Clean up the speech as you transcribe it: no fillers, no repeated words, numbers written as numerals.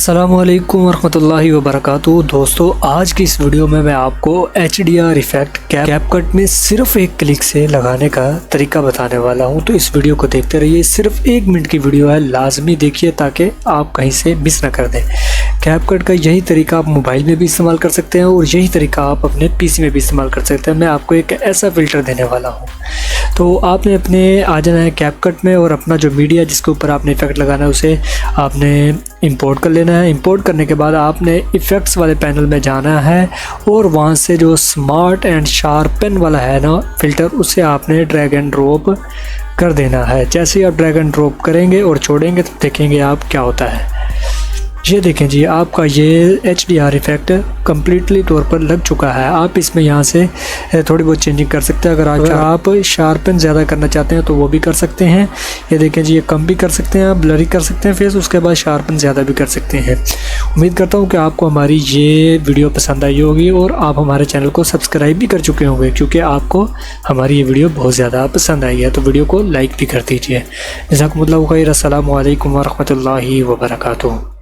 अस्सलामुअलैकुम वरहमतुल्लाहि वबरकातुहू। दोस्तों, आज की इस वीडियो में मैं आपको HDR इफ़ेक्ट कैपकट में सिर्फ एक क्लिक से लगाने का तरीका बताने वाला हूं। तो इस वीडियो को देखते रहिए। सिर्फ 1 मिनट की वीडियो है, लाजमी देखिए ताकि आप कहीं से मिस ना कर दें। कैपकट का यही तरीका आप मोबाइल में भी इस्तेमाल कर सकते हैं और यही तरीका आप अपने PC में भी इस्तेमाल कर सकते हैं। मैं आपको एक ऐसा फ़िल्टर देने वाला हूँ। तो आपने अपने आ जाना है कैपकट में और अपना जो मीडिया जिसके ऊपर आपने इफ़ेक्ट लगाना है उसे आपने इंपोर्ट कर लेना है। इंपोर्ट करने के बाद आपने इफ़ेक्ट्स वाले पैनल में जाना है और वहाँ से जो स्मार्ट एंड शार्पन वाला है ना फ़िल्टर, उसे आपने ड्रैग एंड ड्रॉप कर देना है। जैसे ही आप ड्रैग एंड ड्रॉप करेंगे और छोड़ेंगे तो देखेंगे आप क्या होता है। ये देखें जी, आपका ये HDR इफ़ेक्ट कम्प्लीटली तौर पर लग चुका है। आप इसमें यहाँ से थोड़ी बहुत चेंजिंग कर सकते हैं। अगर आप शार्पन ज़्यादा करना चाहते हैं तो वो भी कर सकते हैं। ये देखें जी, ये कम भी कर सकते हैं, आप ब्लरी कर सकते हैं फेस, उसके बाद शार्पन ज़्यादा भी कर सकते हैं। उम्मीद करता हूँ कि आपको हमारी ये वीडियो पसंद आई होगी और आप हमारे चैनल को सब्सक्राइब भी कर चुके होंगे, क्योंकि आपको हमारी ये वीडियो बहुत ज़्यादा पसंद आई है। तो वीडियो को लाइक भी कर दीजिए। जज़ाकुमुल्लाहु खैर। अस्सलामु अलैकुम वरहमतुल्लाहि वबरकातुहू।